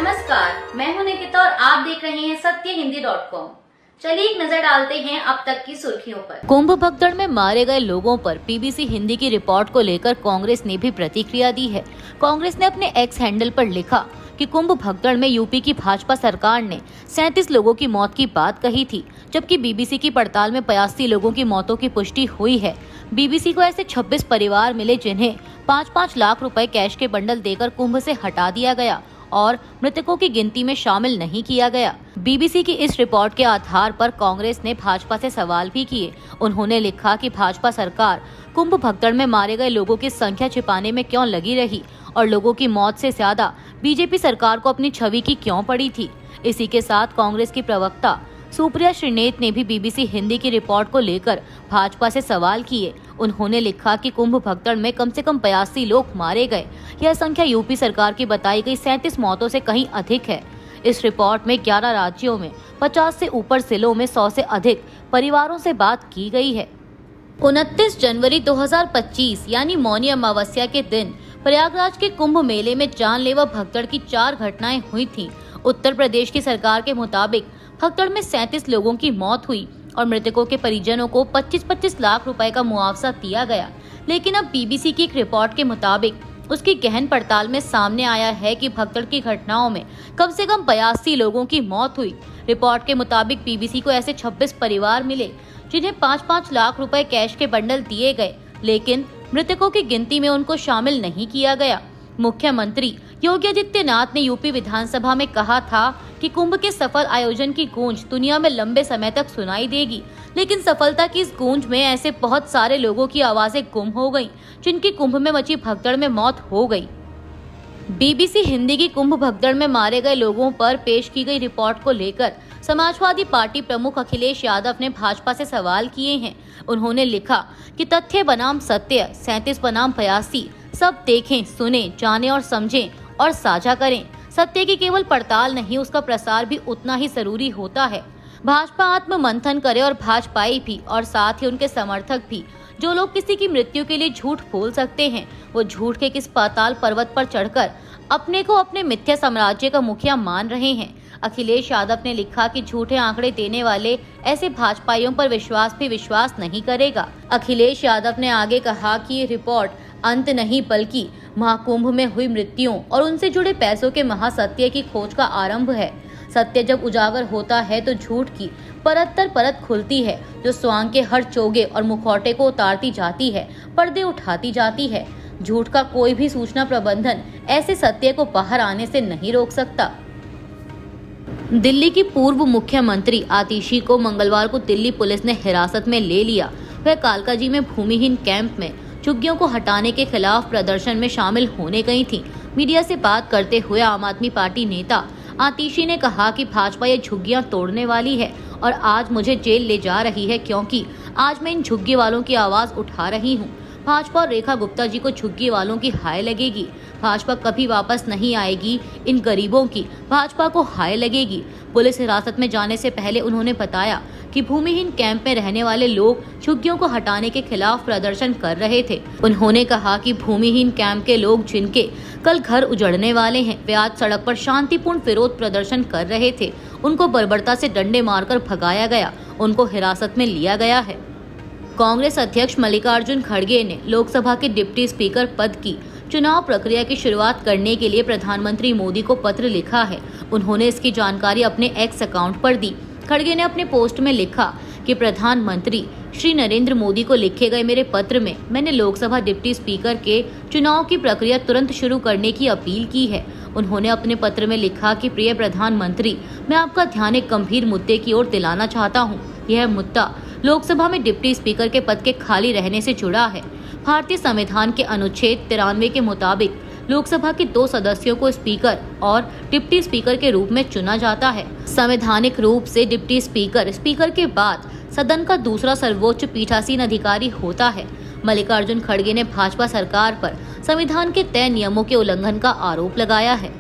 नमस्कार, मैं हूं निकिता और आप देख रहे हैं सत्यहिंदी.com। चलिए एक नजर डालते हैं अब तक की सुर्खियों पर। कुंभ भगदड़ में मारे गए लोगों पर पीबीसी हिंदी की रिपोर्ट को लेकर कांग्रेस ने भी प्रतिक्रिया दी है। कांग्रेस ने अपने एक्स हैंडल पर लिखा कि कुंभ भगदड़ में यूपी की भाजपा सरकार ने 37 लोगों की मौत की बात कही थी, जबकि बीबीसी की पड़ताल में 85 लोगों की मौतों की पुष्टि हुई है। बीबीसी को ऐसे 26 परिवार मिले जिन्हें 5-5 लाख रुपए कैश के बंडल देकर कुंभ से हटा दिया गया और मृतकों की गिनती में शामिल नहीं किया गया। बीबीसी की इस रिपोर्ट के आधार पर कांग्रेस ने भाजपा से सवाल भी किए। उन्होंने लिखा कि भाजपा सरकार कुंभ भगदड़ में मारे गए लोगों की संख्या छिपाने में क्यों लगी रही और लोगों की मौत से ज्यादा बीजेपी सरकार को अपनी छवि की क्यों पड़ी थी। इसी के साथ कांग्रेस की प्रवक्ता सुप्रिया श्रीनेत ने भी बीबीसी हिंदी की रिपोर्ट को लेकर भाजपा से सवाल किए। उन्होंने लिखा कि कुंभ भगदड़ में कम से कम 82 लोग मारे गए। यह संख्या यूपी सरकार की बताई गई 37 मौतों से कहीं अधिक है। इस रिपोर्ट में 11 राज्यों में 50 से ऊपर जिलों में 100 से अधिक परिवारों से बात की गई है। 29 जनवरी 2025 यानी मौनी अमावस्या के दिन प्रयागराज के कुंभ मेले में जानलेवा भगदड़ की 4 घटनाएं हुई थीं। उत्तर प्रदेश की सरकार के मुताबिक भगदड़ में 37 लोगों की मौत हुई और मृतकों के परिजनों को 25-25 लाख रुपए का मुआवजा दिया गया। लेकिन अब बीबीसी की एक रिपोर्ट के मुताबिक उसकी गहन पड़ताल में सामने आया है कि भगदड़ की घटनाओं में कम से कम 82 लोगों की मौत हुई। रिपोर्ट के मुताबिक बीबीसी को ऐसे 26 परिवार मिले जिन्हें 5-5 लाख रुपए कैश के बंडल दिए गए, लेकिन मृतकों की गिनती में उनको शामिल नहीं किया गया। मुख्यमंत्री योगी आदित्यनाथ ने यूपी विधानसभा में कहा था कि कुंभ के सफल आयोजन की गूंज दुनिया में लंबे समय तक सुनाई देगी, लेकिन सफलता की इस गूंज में ऐसे बहुत सारे लोगों की आवाजें गुम हो गईं, जिनकी कुंभ में मची भगदड़ में मौत हो गई। बीबीसी हिंदी की कुंभ भगदड़ में मारे गए लोगों पर पेश की गई रिपोर्ट को लेकर समाजवादी पार्टी प्रमुख अखिलेश यादव ने भाजपा से सवाल किए हैं। उन्होंने लिखा कि तथ्य बनाम सत्य, 37 बनाम 82, सब देखें, सुने, जाने और समझें और साझा करें। सत्य की केवल पड़ताल नहीं, उसका प्रसार भी उतना ही जरूरी होता है। भाजपा आत्म मंथन करे और भाजपाई भी और साथ ही उनके समर्थक भी। जो लोग किसी की मृत्यु के लिए झूठ बोल सकते हैं, वो झूठ के किस पाताल पर्वत पर चढ़कर अपने को अपने मिथ्या साम्राज्य का मुखिया मान रहे हैं। अखिलेश यादव ने लिखा कि झूठे आंकड़े देने वाले ऐसे भाजपाइयों पर विश्वास भी विश्वास नहीं करेगा। अखिलेश यादव ने आगे कहा कि ये रिपोर्ट अंत नहीं बल्कि महाकुंभ में हुई मृत्युओं और उनसे जुड़े पैसों के महासत्य की खोज का आरंभ है। सत्य जब उजागर होता है तो झूठ की परत दर परत खुलती है, जो स्वांग के हर चोगे और मुखौटे को उतारती जाती है, पर्दे उठाती जाती है। झूठ का कोई भी सूचना प्रबंधन ऐसे सत्य को बाहर आने से नहीं रोक सकता। दिल्ली की पूर्व मुख्यमंत्री आतिशी को मंगलवार को दिल्ली पुलिस ने हिरासत में ले लिया। वह कालकाजी में भूमिहीन कैंप में झुग्गियों को हटाने के खिलाफ प्रदर्शन में शामिल होने गई थी। मीडिया से बात करते हुए आम आदमी पार्टी नेता आतिशी ने कहा कि भाजपा ये झुग्गियां तोड़ने वाली है और आज मुझे जेल ले जा रही है, क्योंकि आज मैं इन झुग्गी वालों की आवाज उठा रही हूं। भाजपा और रेखा गुप्ता जी को झुग्गी वालों की हाय लगेगी। भाजपा कभी वापस नहीं आएगी। इन गरीबों की भाजपा को हाय लगेगी। पुलिस हिरासत में जाने से पहले उन्होंने बताया कि भूमिहीन कैंप में रहने वाले लोग झुग्गियों को हटाने के खिलाफ प्रदर्शन कर रहे थे। उन्होंने कहा कि भूमिहीन कैंप के लोग जिनके कल घर उजड़ने वाले हैं, वे आज सड़क पर शांतिपूर्ण विरोध प्रदर्शन कर रहे थे। उनको बर्बरता से डंडे मारकर भगाया गया, उनको हिरासत में लिया गया है। कांग्रेस अध्यक्ष मल्लिकार्जुन खड़गे ने लोकसभा के डिप्टी स्पीकर पद की चुनाव प्रक्रिया की शुरुआत करने के लिए प्रधानमंत्री मोदी को पत्र लिखा है। उन्होंने इसकी जानकारी अपने एक्स अकाउंट पर दी। खड़गे ने अपने पोस्ट में लिखा कि प्रधानमंत्री श्री नरेंद्र मोदी को लिखे गए मेरे पत्र में मैंने लोकसभा डिप्टी स्पीकर के चुनाव की प्रक्रिया तुरंत शुरू करने की अपील की है। उन्होंने अपने पत्र में लिखा कि प्रिय प्रधानमंत्री, मैं आपका ध्यान एक गंभीर मुद्दे की ओर दिलाना चाहता हूँ। यह मुद्दा लोकसभा में डिप्टी स्पीकर के पद के खाली रहने से जुड़ा है। भारतीय संविधान के अनुच्छेद 93 के मुताबिक लोकसभा के 2 सदस्यों को स्पीकर और डिप्टी स्पीकर के रूप में चुना जाता है। संवैधानिक रूप से डिप्टी स्पीकर स्पीकर के बाद सदन का दूसरा सर्वोच्च पीठासीन अधिकारी होता है। मल्लिकार्जुन खड़गे ने भाजपा सरकार पर संविधान के तय नियमों के उल्लंघन का आरोप लगाया है।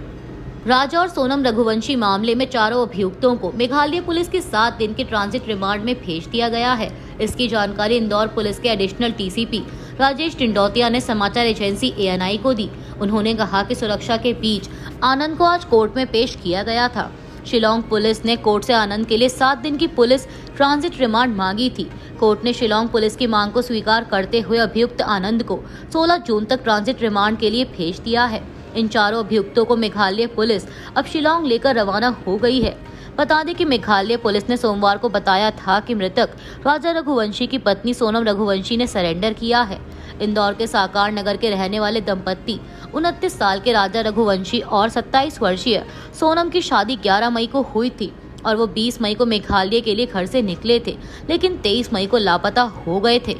राजा और सोनम रघुवंशी मामले में चारों अभियुक्तों को मेघालय पुलिस के 7 दिन के ट्रांजिट रिमांड में भेज दिया गया है। इसकी जानकारी इंदौर पुलिस के एडिशनल टीसीपी राजेश टिंडोतिया ने समाचार एजेंसी ANI को दी। उन्होंने कहा कि सुरक्षा के बीच आनंद को आज कोर्ट में पेश किया गया था। शिलांग पुलिस ने कोर्ट से आनंद के लिए 7 दिन की पुलिस ट्रांजिट रिमांड मांगी थी। कोर्ट ने शिलांग पुलिस की मांग को स्वीकार करते हुए अभियुक्त आनंद को 16 जून तक ट्रांजिट रिमांड के लिए भेज दिया है। इन चारों अभियुक्तों को मेघालय पुलिस अब शिलांग लेकर रवाना हो गई है। बता दें कि मेघालय पुलिस ने सोमवार को बताया था कि मृतक राजा रघुवंशी की पत्नी सोनम रघुवंशी ने सरेंडर किया है। इंदौर के साकार नगर के रहने वाले दंपत्ति 29 साल के राजा रघुवंशी और 27 वर्षीय सोनम की शादी 11 मई को हुई थी और वो 20 मई को मेघालय के लिए घर से निकले थे, लेकिन 23 मई को लापता हो गए थे।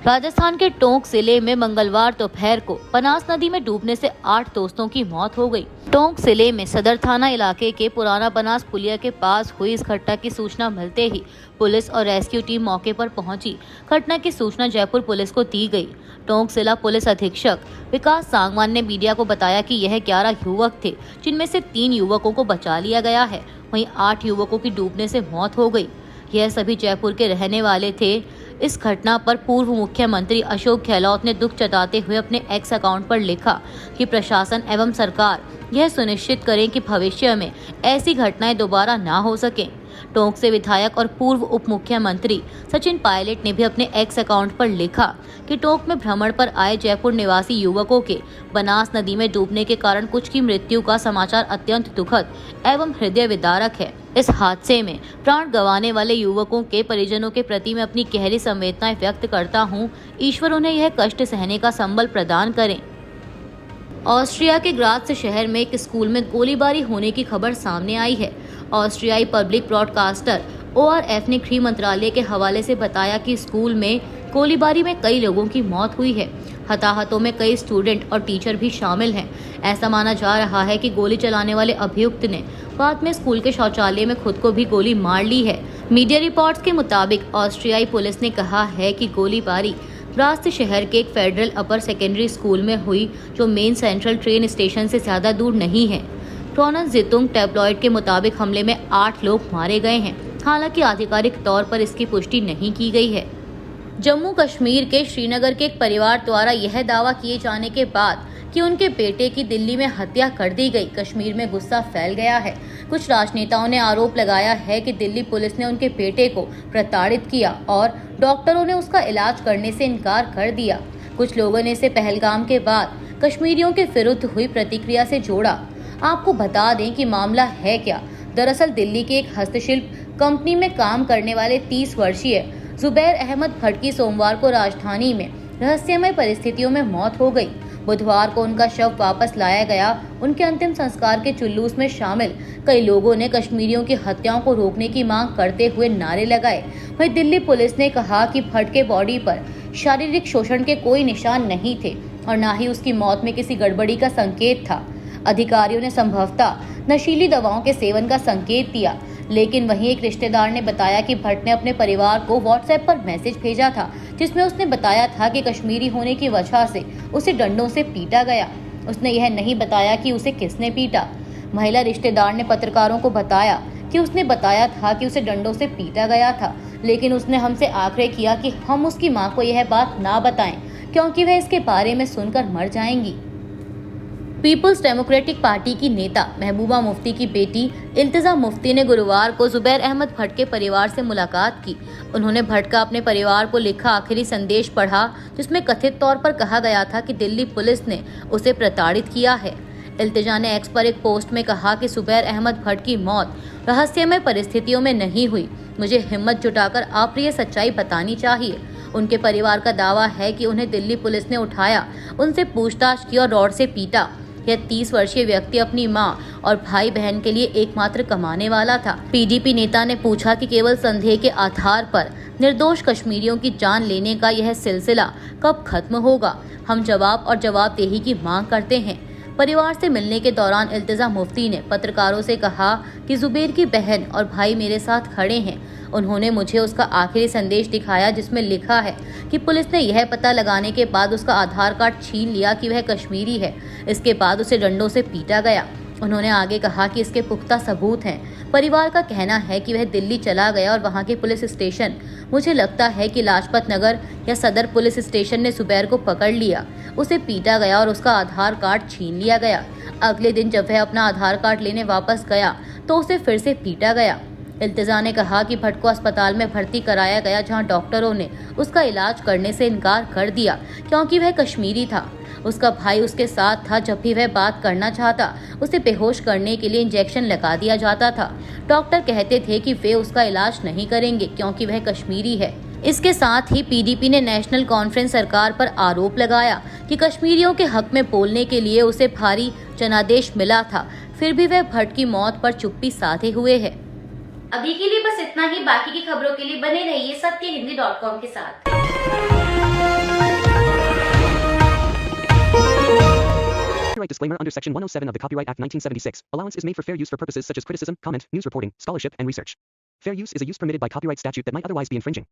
राजस्थान के टोंक जिले में मंगलवार दोपहर को बनास नदी में डूबने से 8 दोस्तों की मौत हो गई। टोंक जिले में सदर थाना इलाके के पुराना बनास पुलिया के पास हुई इस घटना की सूचना मिलते ही पुलिस और रेस्क्यू टीम मौके पर पहुंची। घटना की सूचना जयपुर पुलिस को दी गई। टोंक जिला पुलिस अधीक्षक विकास सांगवान ने मीडिया को बताया कि यह 11 युवक थे, जिनमें से 3 युवकों को बचा लिया गया है, वहीं 8 युवकों की डूबने से मौत हो गई। यह सभी जयपुर के रहने वाले थे। इस घटना पर पूर्व मुख्यमंत्री अशोक गहलोत ने दुख जताते हुए अपने एक्स अकाउंट पर लिखा कि प्रशासन एवं सरकार यह सुनिश्चित करें कि भविष्य में ऐसी घटनाएं दोबारा ना हो सकें। टोंक से विधायक और पूर्व उप मुख्यमंत्री सचिन पायलट ने भी अपने एक्स अकाउंट पर लिखा कि टोंक में भ्रमण पर आए जयपुर निवासी युवकों के बनास नदी में डूबने के कारण कुछ की मृत्यु का समाचार अत्यंत दुखद एवं हृदय विदारक है। इस हादसे में प्राण गंवाने वाले युवकों के परिजनों के प्रति मैं अपनी गहरी संवेदनाएं व्यक्त करता हूं। ईश्वर उन्हें यह कष्ट सहने का संबल प्रदान करें। ऑस्ट्रिया के ग्रात्स शहर में एक स्कूल में गोलीबारी होने की खबर सामने आई है। ऑस्ट्रियाई पब्लिक ब्रॉडकास्टर ORF ने गृह मंत्रालय के हवाले से बताया कि स्कूल में गोलीबारी में कई लोगों की मौत हुई है। हताहतों में कई स्टूडेंट और टीचर भी शामिल हैं। ऐसा माना जा रहा है कि गोली चलाने वाले अभियुक्त ने बाद में स्कूल के शौचालय में खुद को भी गोली मार ली है। मीडिया रिपोर्ट्स के मुताबिक ऑस्ट्रियाई पुलिस ने कहा है कि गोलीबारी ग्रात्स शहर के एक फेडरल अपर सेकेंडरी स्कूल में हुई, जो मेन सेंट्रल ट्रेन स्टेशन से ज्यादा दूर नहीं है। क्रोनन ज़ितुंग टैब्लॉइड के मुताबिक हमले में 8 लोग मारे गए हैं। हालांकि आधिकारिक तौर पर इसकी पुष्टि नहीं की गई है। जम्मू कश्मीर के श्रीनगर के एक परिवार द्वारा यह दावा किए जाने के बाद कि उनके बेटे की दिल्ली में हत्या कर दी गई, कश्मीर में गुस्सा फैल गया है। कुछ राजनेताओं ने आरोप लगाया है कि दिल्ली पुलिस ने उनके बेटे को प्रताड़ित किया और डॉक्टरों ने उसका इलाज करने से इनकार कर दिया। कुछ लोगों ने इसे पहलगाम के बाद कश्मीरियों के विरुद्ध हुई प्रतिक्रिया से जोड़ा। आपको बता दें कि मामला है क्या। दरअसल दिल्ली के एक हस्तशिल्प कंपनी में काम करने वाले 30 वर्षीय जुबैर अहमद भट्ट की सोमवार को राजधानी में रहस्यमय परिस्थितियों में मौत हो गई। बुधवार को उनका शव वापस लाया गया। उनके अंतिम संस्कार के जुलूस में शामिल कई लोगों ने कश्मीरियों की हत्याओं को रोकने की मांग करते हुए नारे लगाए। वहीं दिल्ली पुलिस ने कहा कि भट्ट के बॉडी पर शारीरिक शोषण के कोई निशान नहीं थे और न ही उसकी मौत में किसी गड़बड़ी का संकेत था। अधिकारियों ने संभवतः नशीली दवाओं के सेवन का संकेत दिया, लेकिन वहीं एक रिश्तेदार ने बताया कि भट्ट ने अपने परिवार को व्हाट्सएप पर मैसेज भेजा था, जिसमें उसने बताया था कि कश्मीरी होने की वजह से उसे डंडों से पीटा गया। उसने यह नहीं बताया कि उसे किसने पीटा। महिला रिश्तेदार ने पत्रकारों को बताया कि उसने बताया था कि उसे डंडों से पीटा गया था, लेकिन उसने हमसे आग्रह किया कि हम उसकी मां को यह बात ना बताएं, क्योंकि वह इसके बारे में सुनकर मर जाएंगी। पीपुल्स डेमोक्रेटिक पार्टी की नेता महबूबा मुफ्ती की बेटी इल्तिजा मुफ्ती ने गुरुवार को जुबैर अहमद भट्ट के परिवार से मुलाकात की। उन्होंने भट्ट का अपने परिवार को लिखा आखिरी संदेश पढ़ा, जिसमें कथित तौर पर कहा गया था कि दिल्ली पुलिस ने उसे प्रताड़ित किया है। इल्तिजा ने एक्स पर एक पोस्ट में कहा कि जुबैर अहमद भट्ट की मौत रहस्यमय परिस्थितियों में नहीं हुई। मुझे हिम्मत जुटाकर अप्रिय सच्चाई बतानी चाहिए। उनके परिवार का दावा है कि उन्हें दिल्ली पुलिस ने उठाया, उनसे पूछताछ की और रॉड से पीटा। यह 30 वर्षीय व्यक्ति अपनी मां और भाई बहन के लिए एकमात्र कमाने वाला था। पीडीपी नेता ने पूछा कि केवल संदेह के आधार पर निर्दोष कश्मीरियों की जान लेने का यह सिलसिला कब खत्म होगा। हम जवाब और जवाबदेही की मांग करते हैं। परिवार से मिलने के दौरान इल्तिजा मुफ्ती ने पत्रकारों से कहा कि जुबैर की बहन और भाई मेरे साथ खड़े हैं। उन्होंने मुझे उसका आखिरी संदेश दिखाया, जिसमें लिखा है कि पुलिस ने यह पता लगाने के बाद उसका आधार कार्ड छीन लिया कि वह कश्मीरी है। इसके बाद उसे डंडों से पीटा गया। उन्होंने आगे कहा कि इसके पुख्ता सबूत हैं। परिवार का कहना है कि वह दिल्ली चला गया और वहां के पुलिस स्टेशन, मुझे लगता है कि लाजपत नगर या सदर पुलिस स्टेशन ने जुबैर को पकड़ लिया, उसे पीटा गया और उसका आधार कार्ड छीन लिया गया। अगले दिन जब वह अपना आधार कार्ड लेने वापस गया तो उसे फिर से पीटा गया। इल्तिजा ने कहा कि भट्ट को अस्पताल में भर्ती कराया गया, जहां डॉक्टरों ने उसका इलाज करने से इनकार कर दिया क्योंकि वह कश्मीरी था। उसका भाई उसके साथ था। जब भी वह बात करना चाहता उसे बेहोश करने के लिए इंजेक्शन लगा दिया जाता था। डॉक्टर कहते थे कि वे उसका इलाज नहीं करेंगे क्योंकि वह कश्मीरी है। इसके साथ ही पीडीपी ने नेशनल कॉन्फ्रेंस सरकार पर आरोप लगाया कि कश्मीरियों के हक में बोलने के लिए उसे भारी जनादेश मिला था, फिर भी वह भट्ट की मौत पर चुप्पी साधे हुए है। अभी के लिए बस इतना ही। बाकी की खबरों के लिए बने रहिए सत्यहिंदी.com के साथ। Copyright disclaimer under Section 107 of the Copyright Act 1976. Allowance is made for fair use for purposes such as criticism, comment, news reporting, scholarship, and research. Fair use is a use permitted by copyright statute that might otherwise be infringing.